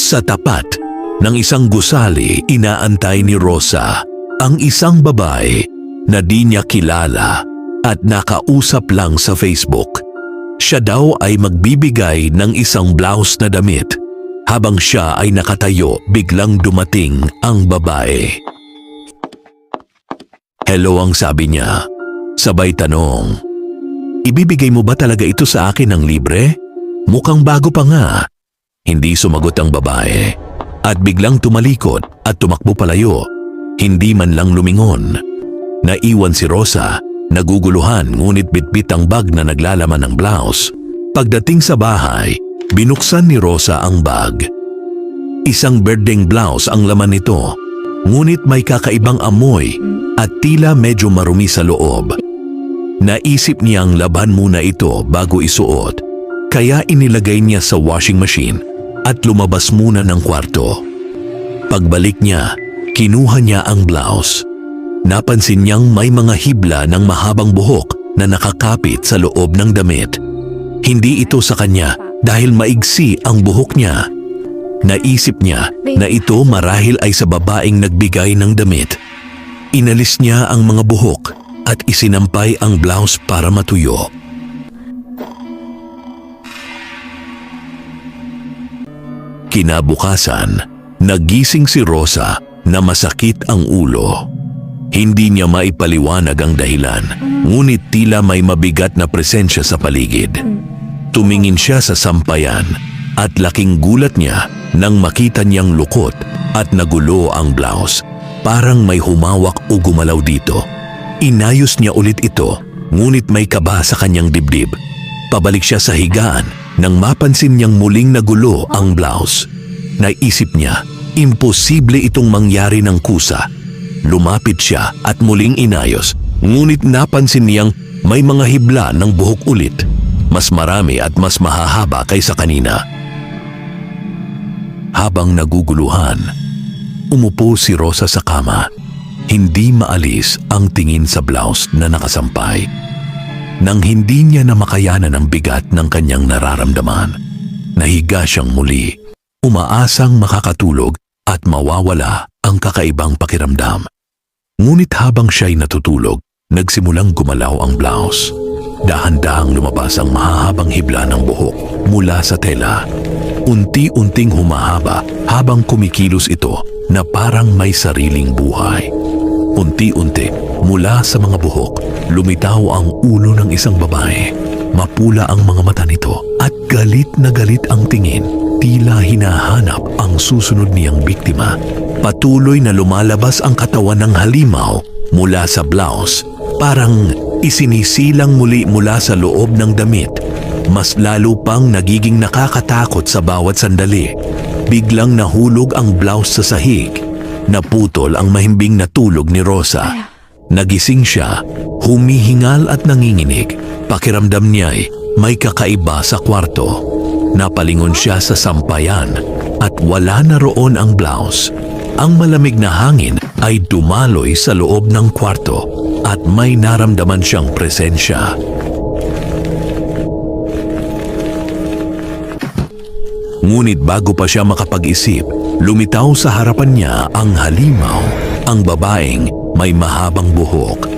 Sa tapat ng isang gusali, inaantay ni Rosa ang isang babae na di niya kilala at nakausap lang sa Facebook. Siya daw ay magbibigay ng isang blouse na damit. Habang siya ay nakatayo, biglang dumating ang babae. Hello ang sabi niya. Sabay tanong, ibibigay mo ba talaga ito sa akin ng libre? Mukhang bago pa nga. Hindi sumagot ang babae at biglang tumalikod at tumakbo palayo. Hindi man lang lumingon. Naiwan si Rosa, naguguluhan ngunit bitbit ang bag na naglalaman ng blouse. Pagdating sa bahay, binuksan ni Rosa ang bag. Isang berdeng blouse ang laman nito, ngunit may kakaibang amoy at tila medyo marumi sa loob. Naisip niyang laban muna ito bago isuot, kaya inilagay niya sa washing machine at lumabas muna ng kwarto. Pagbalik niya, kinuha niya ang blouse. Napansin niyang may mga hibla ng mahabang buhok na nakakapit sa loob ng damit. Hindi ito sa kanya dahil maigsi ang buhok niya. Naisip niya na ito marahil ay sa babaeng nagbigay ng damit. Inalis niya ang mga buhok at isinampay ang blouse para matuyo. Kinabukasan, nagising si Rosa na masakit ang ulo. Hindi niya maipaliwanag ang dahilan, ngunit tila may mabigat na presensya sa paligid. Tumingin siya sa sampayan at laking gulat niya nang makita niyang lukot at nagulo ang blouse. Parang may humawak o gumalaw dito. Inayos niya ulit ito, ngunit may kaba sa kanyang dibdib. Pabalik siya sa higaan nang mapansin niyang muling nagulo ang blouse. Naisip niya, imposible itong mangyari ng kusa. Lumapit siya at muling inayos, ngunit napansin niyang may mga hibla ng buhok ulit. Mas marami at mas mahahaba kaysa kanina. Habang naguguluhan, umupo si Rosa sa kama. Hindi maalis ang tingin sa blouse na nakasampay. Nang hindi niya na makayanan ang bigat ng kanyang nararamdaman, nahiga siyang muli, umaasang makakatulog at mawawala ang kakaibang pakiramdam. Ngunit habang siya'y natutulog, nagsimulang gumalaw ang blouse. Dahan-dahang lumabas ang mahahabang hibla ng buhok mula sa tela. Unti-unting humahaba habang kumikilos ito na parang may sariling buhay. Unti-unti, mula sa mga buhok, lumitaw ang ulo ng isang babae. Mapula ang mga mata nito at galit na galit ang tingin. Tila hinahanap ang susunod niyang biktima. Patuloy na lumalabas ang katawan ng halimaw mula sa blouse. Parang isinisilang muli mula sa loob ng damit. Mas lalo pang nagiging nakakatakot sa bawat sandali. Biglang nahulog ang blouse sa sahig. Naputol ang mahimbing na tulog ni Rosa. Nagising siya, humihingal at nanginginig. Pakiramdam niya'y may kakaiba sa kwarto. Napalingon siya sa sampayan at wala na roon ang blouse. Ang malamig na hangin ay dumaloy sa loob ng kwarto at may naramdaman siyang presensya. Ngunit bago pa siya makapag-isip, lumitaw sa harapan niya ang halimaw, ang babaeng may mahabang buhok.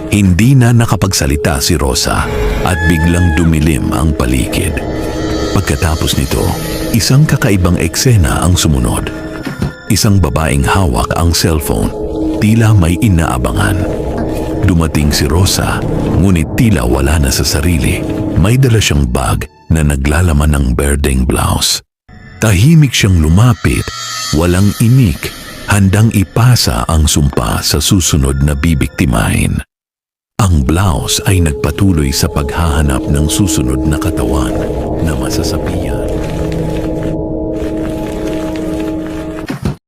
Hindi na nakapagsalita si Rosa at biglang dumilim ang paligid. Pagkatapos nito, isang kakaibang eksena ang sumunod. Isang babaeng hawak ang cellphone, tila may inaabangan. Dumating si Rosa, ngunit tila wala na sa sarili. May dala siyang bag na naglalaman ng berdeng blouse. Tahimik siyang lumapit, walang imik, handang ipasa ang sumpa sa susunod na bibiktimahin. Ang blouse ay nagpatuloy sa paghahanap ng susunod na katawan na masasapian.